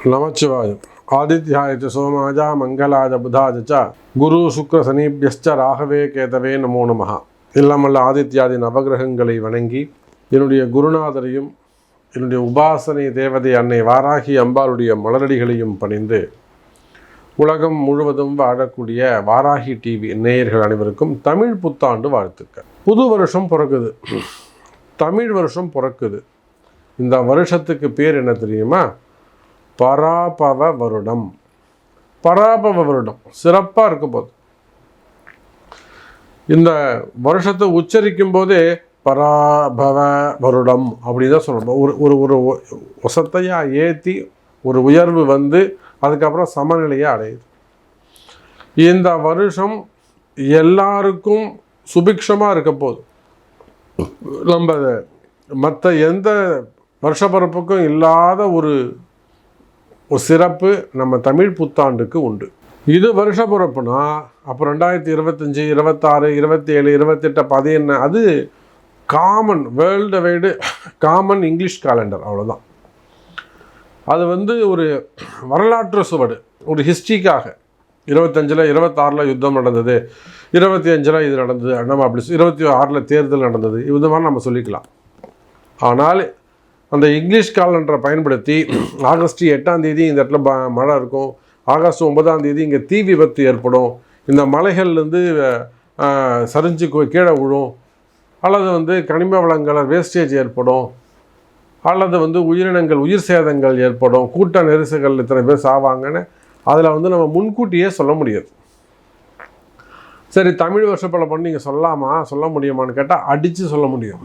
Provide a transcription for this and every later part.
நமச்சிவாயம். ஆதித்யாய சோமாஜா மங்களாஜ புதாஜ குரு சுக்ர சனீபியஸ்ச ராகவே கேதவே நமோ நமஹ. இல்லாமல்ல ஆதித்யாதி நவகிரகங்களை வணங்கி என்னுடைய குருநாதரையும் என்னுடைய உபாசனை தேவதை அன்னை வாராகி அம்பாளுடைய மலரடிகளையும் பணிந்து உலகம் முழுவதும் வாழக்கூடிய வாராகி டிவி நேயர்கள் அனைவருக்கும் தமிழ் புத்தாண்டு வாழ்த்துக்கள். புது வருஷம் பிறக்குது, தமிழ் வருஷம் பிறக்குது. இந்த வருஷத்துக்கு பேர் என்ன தெரியுமா? பராபவ வருடம். பராபவ வருடம் சிறப்பாக இருக்கும் போது இந்த வருஷத்தை உச்சரிக்கும் போதே பராபவ வருடம் அப்படின்னு தான் சொல்லணும். ஒரு ஒரு வசத்தையாக ஏற்றி ஒரு உயர்வு வந்து அதுக்கப்புறம் சமநிலையை அடையுது. இந்த வருஷம் எல்லாருக்கும் சுபிக்ஷமாக இருக்க போது. நம்ம மற்ற எந்த வருஷப்பிறப்புக்கும் இல்லாத ஒரு சிறப்பு நம்ம தமிழ் புத்தாண்டுக்கு உண்டு. இது வருஷ பிறப்புனா அப்போ 2025, 26, 27, 28, 11 அது common world wide common English calendar, அவ்வளோதான். அது ஒரு வரலாற்று சுவடு, ஒரு ஹிஸ்ட்ரிக்காக 25, 26 யுத்தம் நடந்தது, 25 இது நடந்தது, நம்ம அப்படி 26 தேர்தல் நடந்தது, இது மாதிரி நம்ம சொல்லிக்கலாம். ஆனால் அந்த இங்கிலீஷ் காலண்டரை பயன்படுத்தி ஆகஸ்ட் 8ஆம் தேதி இந்த இடத்துல மழை இருக்கும், ஆகஸ்ட் 9ஆம் தேதி இங்கே தீ விபத்து ஏற்படும், இந்த மலைகள்லேருந்து சரிஞ்சு கீழே விழும், அல்லது கனிம வளங்கள் வேஸ்டேஜ் ஏற்படும், அல்லது உயிரினங்கள் உயிர் சேதங்கள் ஏற்படும், கூட்ட நெரிசல்கள் இத்தனை பேர் சாவாங்கன்னு அதில் நம்ம முன்கூட்டியே சொல்ல முடியாது. சரி, தமிழ் வருஷப்பழம் நீங்கள் சொல்ல முடியுமான்னு கேட்டால் அடித்து சொல்ல முடியும்.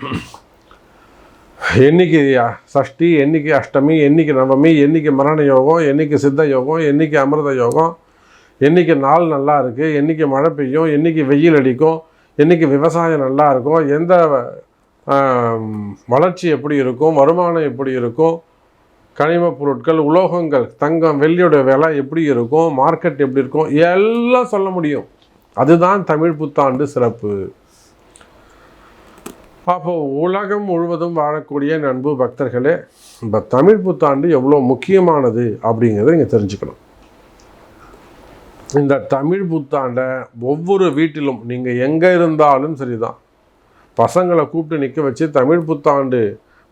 என்னைக்கு சஷ்டி, என்னைக்கு அஷ்டமி, என்னைக்கு நவமி, என்னைக்கு மரண யோகம், என்னைக்கு சித்த யோகம், என்னைக்கு அமிர்த யோகம், என்னைக்கு நாள் நல்லா இருக்குது, என்னைக்கு மழை பெய்யும், என்னைக்கு வெயில் அடிக்கும், என்னைக்கு விவசாயம் நல்லா இருக்கும், எந்த வளர்ச்சி எப்படி இருக்கும், வருமானம் எப்படி இருக்கும், கனிம பொருட்கள், உலோகங்கள், தங்கம், வெள்ளியோட விலை எப்படி இருக்கும், மார்க்கெட் எப்படி இருக்கும், எல்லாம் சொல்ல முடியும். அதுதான் தமிழ் புத்தாண்டு சிறப்பு. அப்போது உலகம் முழுவதும் வாழக்கூடிய அன்பு பக்தர்களே, இப்போ தமிழ் புத்தாண்டு எவ்வளோ முக்கியமானது அப்படிங்கிறத நீங்கள் தெரிஞ்சுக்கணும். இந்த தமிழ் புத்தாண்டை ஒவ்வொரு வீட்டிலும் நீங்கள் எங்கே இருந்தாலும் சரிதான், பசங்களை கூப்பிட்டு நிற்க வச்சு தமிழ் புத்தாண்டு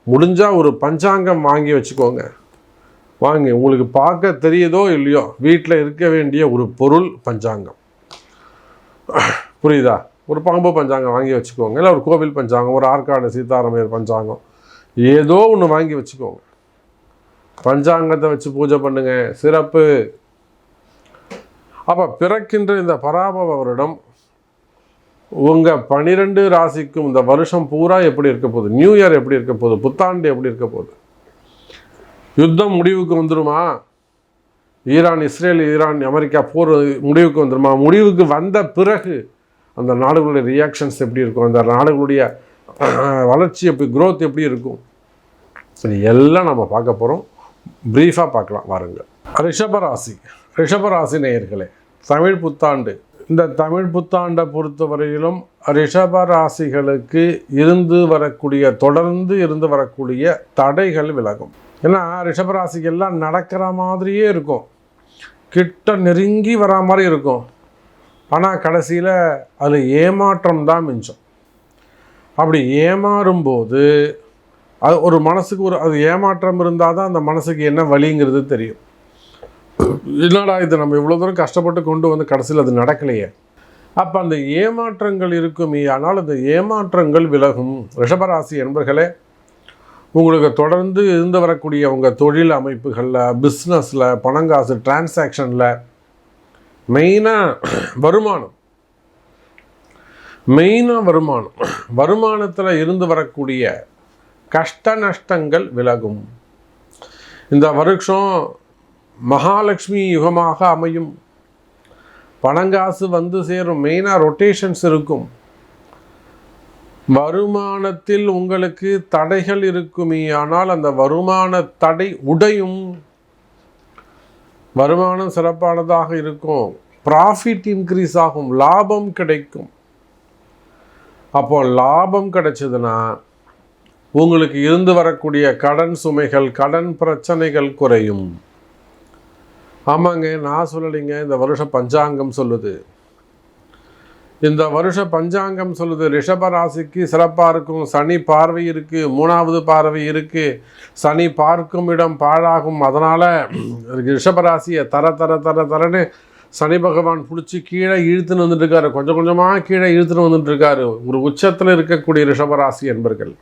முடிஞ்சால் ஒரு பஞ்சாங்கம் வாங்கி வச்சுக்கோங்க. வாங்கி உங்களுக்கு பார்க்க தெரியுதோ இல்லையோ வீட்டில் இருக்க வேண்டிய ஒரு பொருள் பஞ்சாங்கம். புரியுதா? ஒரு பாம்பு பஞ்சாங்கம் வாங்கி வச்சுக்கோங்க, இல்லை ஒரு கோவில் பஞ்சாங்கம், ஒரு ஆற்காடு சீதாராமையர் பஞ்சாங்கம், ஏதோ ஒன்று வாங்கி வச்சுக்கோங்க. பஞ்சாங்கத்தை வச்சு பூஜை பண்ணுங்க, சிறப்பு. அப்போ பிறக்கின்ற இந்த பராபவ வருடம் உங்கள் 12 ராசிக்கும் இந்த வருஷம் பூரா எப்படி இருக்க போகுது, நியூ இயர் எப்படி இருக்க போகுது, புத்தாண்டு எப்படி இருக்க போகுது, யுத்தம் முடிவுக்கு வந்துடுமா, இஸ்ரேல் அமெரிக்கா போர் முடிவுக்கு வந்துடுமா, முடிவுக்கு வந்த பிறகு அந்த நாடுகளுடைய ரியாக்ஷன்ஸ் எப்படி இருக்கும், அந்த நாடுகளுடைய வளர்ச்சி எப்படி, க்ரோத் எப்படி இருக்கும், சரி எல்லாம் நம்ம பார்க்க போகிறோம். ப்ரீஃபாக பார்க்கலாம் வாருங்கள். ரிஷபராசி நேயர்களே, தமிழ் புத்தாண்டு. இந்த தமிழ் புத்தாண்டை பொறுத்தவரையிலும் ரிஷபராசிகளுக்கு தொடர்ந்து இருந்து வரக்கூடிய தடைகள் விலகும். ஏன்னா ரிஷபராசிக்கு எல்லாம் நடக்கிற மாதிரியே இருக்கும், கிட்ட நெருங்கி வரா மாதிரி இருக்கும், ஆனால் கடைசியில் அதில் ஏமாற்றம் தான் மிஞ்சம். அப்படி ஏமாறும்போது அது ஒரு மனசுக்கு அது ஏமாற்றம் இருந்தால் தான் அந்த மனசுக்கு என்ன வலிங்கிறது தெரியும். என்னடா இது நம்ம இவ்வளோ தூரம் கஷ்டப்பட்டு கொண்டு வந்து கடைசியில் அது நடக்கலையே. அப்போ அந்த ஏமாற்றங்கள் இருக்குமே, ஆனால் அந்த ஏமாற்றங்கள் விலகும். ரிஷபராசி என்பர்களே, உங்களுக்கு தொடர்ந்து இருந்து வரக்கூடிய உங்கள் தொழில் அமைப்புகளில், பிஸ்னஸில், பணங்காசு டிரான்சாக்ஷனில், மெயினாக வருமானத்தில் இருந்து வரக்கூடிய கஷ்ட நஷ்டங்கள் விலகும். இந்த வருஷம் மகாலட்சுமி யுகமாக அமையும். பணங்காசு வந்து சேரும், மெயினாக ரொட்டேஷன்ஸ் இருக்கும். வருமானத்தில் உங்களுக்கு தடைகள் இருக்குமே, ஆனால் அந்த வருமான தடை உடையும். வருமானம் சிறப்பானதாக இருக்கும், ப்ராஃபிட் இன்க்ரீஸ் ஆகும், லாபம் கிடைக்கும். அப்போ லாபம் கிடைச்சதுன்னா உங்களுக்கு இருந்து வரக்கூடிய கடன் சுமைகள், கடன் பிரச்சனைகள் குறையும். ஆமாங்க, நான் சொல்லலைங்க, இந்த வருஷ பஞ்சாங்கம் சொல்லுது. இந்த வருஷ பஞ்சாங்கம் சொல்லுது ரிஷப ராசிக்கு சிறப்பாக இருக்கும். சனி பார்வை இருக்குது, 3வது பார்வை இருக்குது. சனி பார்க்கும் இடம் பாழாகும். அதனால் ரிஷபராசியை தரன்னு சனி பகவான் பிடிச்சி கீழே இழுத்துன்னு வந்துட்டுருக்காரு. கொஞ்சம் கொஞ்சமாக கீழே இழுத்துன்னு வந்துட்டுருக்காரு. ஒரு உச்சத்தில் இருக்கக்கூடிய ரிஷபராசி என்பர்கள்.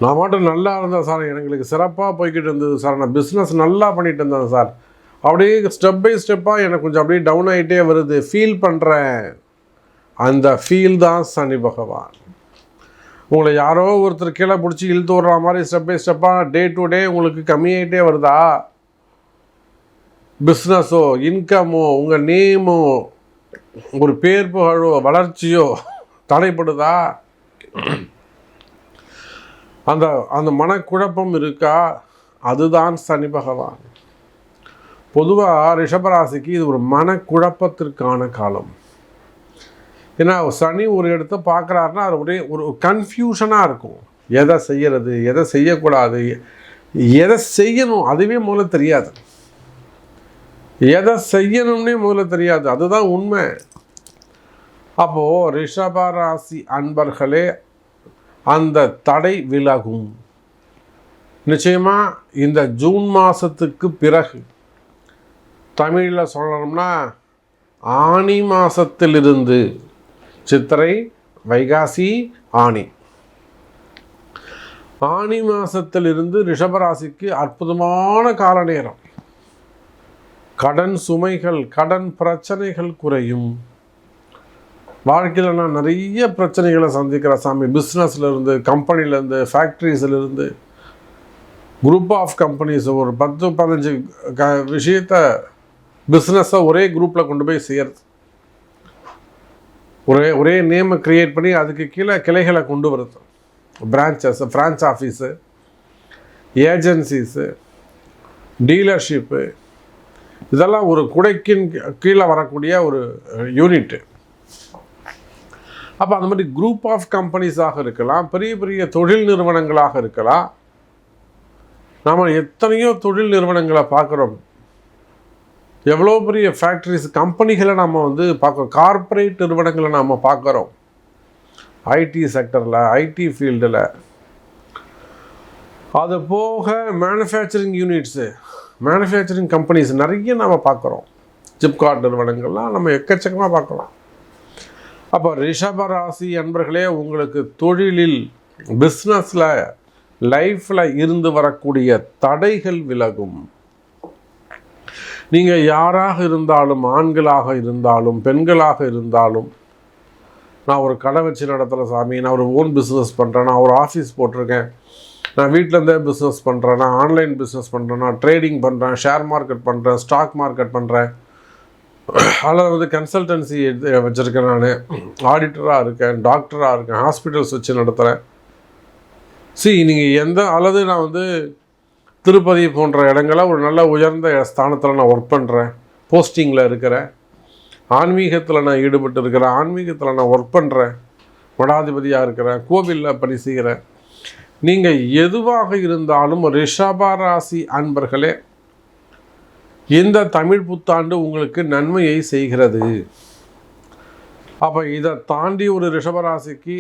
நான் மட்டும் நல்லா இருந்தேன் சார், எங்களுக்கு சிறப்பாக போய்கிட்டு இருந்தது சார், நான் பிஸ்னஸ் நல்லா பண்ணிட்டு இருந்தேன் சார், அப்படியே ஸ்டெப் பை ஸ்டெப்பாக எனக்கு கொஞ்சம் அப்படியே டவுன் ஆகிட்டே வருது, ஃபீல் பண்ணுறேன். அந்த ஃபீல் தான் சனி பகவான். உங்களை யாரோ ஒருத்தர் கீழே பிடிச்சி இழுத்து விடுற மாதிரி ஸ்டெப் பை ஸ்டெப்பாக டே டு டே உங்களுக்கு கம்மியாகிட்டே வருதா? பிஸ்னஸோ, இன்கமோ, உங்கள் நேமோ, ஒரு பேர் புகழோ, வளர்ச்சியோ தடைப்படுதா? அந்த அந்த மனக்குழப்பம் இருக்கா? அதுதான் சனி பகவான். பொதுவாக ரிஷபராசிக்கு இது ஒரு மனக்குழப்பத்திற்கான காலம். ஏன்னா சனி ஒரு இடத்த பார்க்குறாருன்னா அது ஒரே ஒரு கன்ஃபியூஷனாக இருக்கும். எதை செய்யறது, எதை செய்யக்கூடாது, எதை செய்யணும் அதுவே முதல்ல தெரியாது, எதை செய்யணும்னே முதல்ல தெரியாது. அதுதான் உண்மை. அப்போது ரிஷபராசி அன்பர்களே, அந்த தடை விலகும் நிச்சயமாக. இந்த ஜூன் மாதத்துக்கு பிறகு தமிழில் சொல்லணும்னா ஆனி மாதத்திலிருந்து சித்திரை, வைகாசி, ஆனி மாதத்திலிருந்து ரிஷபராசிக்கு அற்புதமான கால நேரம். கடன் சுமைகள், கடன் பிரச்சனைகள் குறையும். வாழ்க்கையில் நான் நிறைய பிரச்சனைகளை சந்திக்கிறேன் சாமி. பிஸ்னஸ்லேருந்து, கம்பெனிலேருந்து, ஃபேக்ட்ரிஸ்லேருந்து, குரூப் ஆஃப் கம்பெனிஸ், ஒரு 10-15 விஷயத்தை பிஸ்னஸை ஒரே குரூப்பில் கொண்டு போய் செய்கிறது. ஒரே நேமை க்ரியேட் பண்ணி அதுக்கு கீழே கிளைகளை கொண்டு வருது. Branches, French office, agencies, dealership, இதெல்லாம் ஒரு குடைக்கின் கீழே வரக்கூடிய ஒரு யூனிட்டு. அப்போ அந்த மாதிரி குரூப் ஆஃப் கம்பெனிஸாக இருக்கலாம், பெரிய பெரிய தொழில் நிறுவனங்களாக இருக்கலாம். நாம் எத்தனையோ தொழில் நிறுவனங்களை பார்க்குறோம். எவ்வளோ பெரிய ஃபேக்ட்ரிஸ், கம்பெனிகளை நம்ம பார்க்குறோம். கார்ப்பரேட் நிறுவனங்களை நாம் பார்க்குறோம். ஐடி செக்டரில், ஐடி ஃபீல்டில். அது போக மேனுஃபேக்சரிங் யூனிட்ஸு, மேனுஃபேக்சரிங் கம்பெனிஸ் நிறைய நம்ம பார்க்குறோம். ஜிப்கார்ட் நிறுவனங்கள்லாம் நம்ம எக்கச்சக்கமாக பார்க்குறோம். அப்போ ரிஷபராசி அன்பர்களே, உங்களுக்கு தொழிலில், பிஸ்னஸில், லைஃப்பில் இருந்து வரக்கூடிய தடைகள் விலகும். நீங்கள் யாராக இருந்தாலும், ஆண்களாக இருந்தாலும், பெண்களாக இருந்தாலும், நான் ஒரு கடை வச்சு நடத்துகிற சாமி, நான் ஒரு ஓன் பிஸ்னஸ் பண்ணுறேன், நான் ஒரு ஆஃபீஸ் போட்டிருக்கேன், நான் வீட்டிலேருந்தே பிஸ்னஸ் பண்ணுறேன், நான் ஆன்லைன் பிஸ்னஸ் பண்ணுறேன், நான் ட்ரேடிங் பண்ணுறேன், ஷேர் மார்க்கெட் பண்ணுறேன், ஸ்டாக் மார்க்கெட் பண்ணுறேன், அல்லது கன்சல்டன்சி வச்சுருக்கேன், நான் ஆடிட்டராக இருக்கேன், டாக்டராக இருக்கேன், ஹாஸ்பிட்டல்ஸ் வச்சு நடத்துகிறேன். நீங்கள் அல்லது நான் திருப்பதி போன்ற இடங்களில் ஒரு நல்ல உயர்ந்த ஸ்தானத்தில் நான் ஒர்க் பண்ணுறேன், போஸ்டிங்கில் இருக்கிறேன், ஆன்மீகத்தில் நான் ஈடுபட்டு இருக்கிறேன், ஆன்மீகத்தில் நான் ஒர்க் பண்ணுறேன், மடாதிபதியாக இருக்கிறேன், கோவிலில் பணி செய்கிறேன். நீங்கள் எதுவாக இருந்தாலும் ரிஷபராசி அன்பர்களே, இந்த தமிழ் புத்தாண்டு உங்களுக்கு நன்மையை செய்கிறது. அப்போ இதை தாண்டி ஒரு ரிஷபராசிக்கு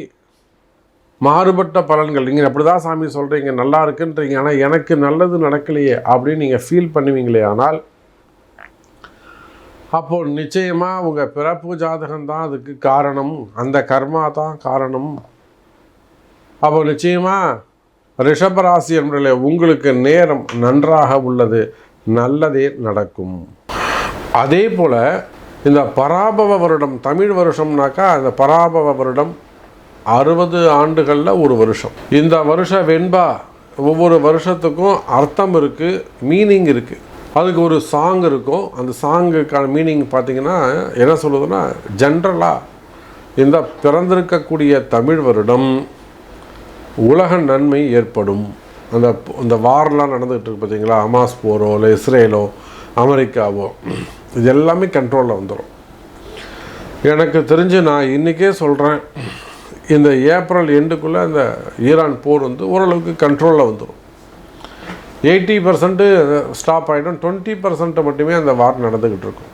மாறுபட்ட பலன்கள், நீங்கள் அப்படி தான் சாமி சொல்கிறீங்க, நல்லா இருக்குன்றீங்க, ஆனால் எனக்கு நல்லது நடக்கலையே அப்படின்னு நீங்கள் ஃபீல் பண்ணுவீங்களே, ஆனால் அப்போது நிச்சயமாக உங்கள் பிறப்பு ஜாதகம்தான் அதுக்கு காரணம், அந்த கர்மா தான் காரணம். அப்போ நிச்சயமாக ரிஷபராசி என்பதில் உங்களுக்கு நேரம் நன்றாக உள்ளது, நல்லதே நடக்கும். அதே போல் இந்த பராபவ வருடம், தமிழ் வருஷம்னாக்கா அந்த பராபவ வருடம் 60 ஆண்டுகளில் ஒரு வருஷம். இந்த வருஷம் வெண்பா, ஒவ்வொரு வருஷத்துக்கும் அர்த்தம் இருக்குது, மீனிங் இருக்குது. அதுக்கு ஒரு சாங் இருக்கும். அந்த சாங்குக்கான மீனிங் பார்த்திங்கன்னா என்ன சொல்லுதுன்னா, ஜென்ரலாக இந்த பிறந்திருக்கக்கூடிய தமிழ் வருடம் உலக நன்மை ஏற்படும். அந்த வாரெலாம் நடந்துகிட்டு இருக்கு பார்த்தீங்களா, ஹமாஸ் போரோ இல்லை இஸ்ரேலோ அமெரிக்காவோ, இது எல்லாமே கண்ட்ரோலில் வந்துடும். எனக்கு தெரிஞ்சு நான் இன்றைக்கே சொல்கிறேன், இந்த ஏப்ரல் எண்டுக்குள்ளே இந்த ஈரான் போர் ஓரளவுக்கு கண்ட்ரோலில் வந்துடும். 80% ஸ்டாப் ஆகிடும், 20% மட்டுமே அந்த வார் நடந்துக்கிட்டு இருக்கும்.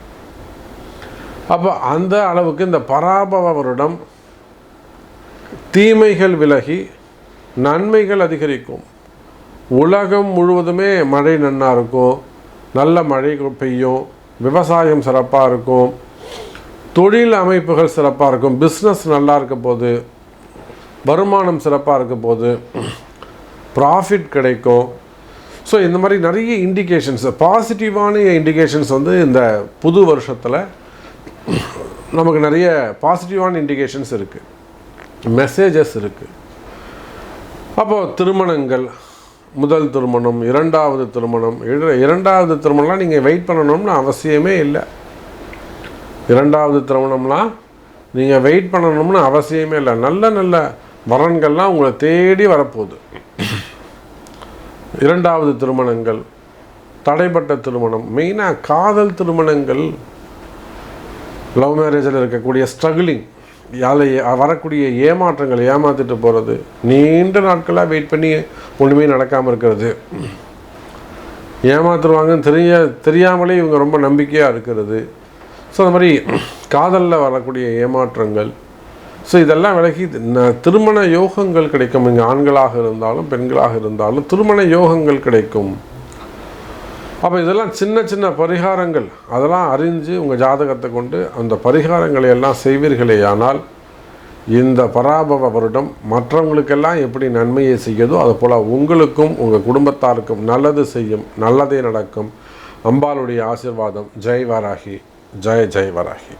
அப்போ அந்த அளவுக்கு இந்த பராபவ வருடம் தீமைகள் விலகி நன்மைகள் அதிகரிக்கும். உலகம் முழுவதுமே மழை நன்னா இருக்கும், நல்ல மழை பெய்யும், விவசாயம் சிறப்பாக இருக்கும், தொழில் அமைப்புகள் சிறப்பாக இருக்கும், பிஸ்னஸ் நல்லா இருக்க போது, வருமானம் சிறப்பாக இருக்க போது, ப்ராஃபிட் கிடைக்கும். ஸோ இந்த மாதிரி நிறைய இண்டிகேஷன்ஸ், பாசிட்டிவான இண்டிகேஷன்ஸ் வந்து இந்த புது வருஷத்தில் நமக்கு நிறைய பாசிட்டிவான இண்டிகேஷன்ஸ் இருக்குது, மெசேஜஸ் இருக்குது. அப்போது திருமணங்கள், முதல் திருமணம், இரண்டாவது திருமணம், இரண்டாவது திருமணம்லாம் நீங்கள் வெயிட் பண்ணணும்னு அவசியமே இல்லை. இரண்டாவது திருமணம்லாம் நீங்கள் வெயிட் பண்ணணும்னு அவசியமே இல்லை. நல்ல நல்ல வரன்கள்லாம் உங்களை தேடி வரப்போகுது. இரண்டாவது திருமணங்கள், தடைப்பட்ட திருமணம், மெயினாக காதல் திருமணங்கள், லவ் மேரேஜில் இருக்கக்கூடிய ஸ்ட்ரகிளிங், வரக்கூடிய ஏமாற்றங்கள், ஏமாற்றிட்டு போகிறது, நீண்ட நாட்களாக வெயிட் பண்ணி ஒன்றுமே நடக்காமல் இருக்கிறது, ஏமாத்துருவாங்கன்னு தெரியாமலே இவங்க ரொம்ப நம்பிக்கையாக இருக்கிறது. ஸோ அந்த மாதிரி காதலில் வரக்கூடிய ஏமாற்றங்கள், ஸோ இதெல்லாம் விலகி திருமண யோகங்கள் கிடைக்கும். இங்கே ஆண்களாக இருந்தாலும் பெண்களாக இருந்தாலும் திருமண யோகங்கள் கிடைக்கும். அப்போ இதெல்லாம் சின்ன சின்ன பரிகாரங்கள், அதெல்லாம் அறிஞ்சு உங்கள் ஜாதகத்தை கொண்டு அந்த பரிகாரங்களை எல்லாம் செய்வீர்களேயானால் இந்த பராபவ வருடம் மற்றவங்களுக்கெல்லாம் எப்படி நன்மையை செய்யுதோ அதுபோல் உங்களுக்கும் உங்கள் குடும்பத்தாருக்கும் நல்லது செய்யும், நல்லதே நடக்கும். அம்பாளுடைய ஆசீர்வாதம். ஜெய் வராகி, ஜெய் ஜெய் வராகி.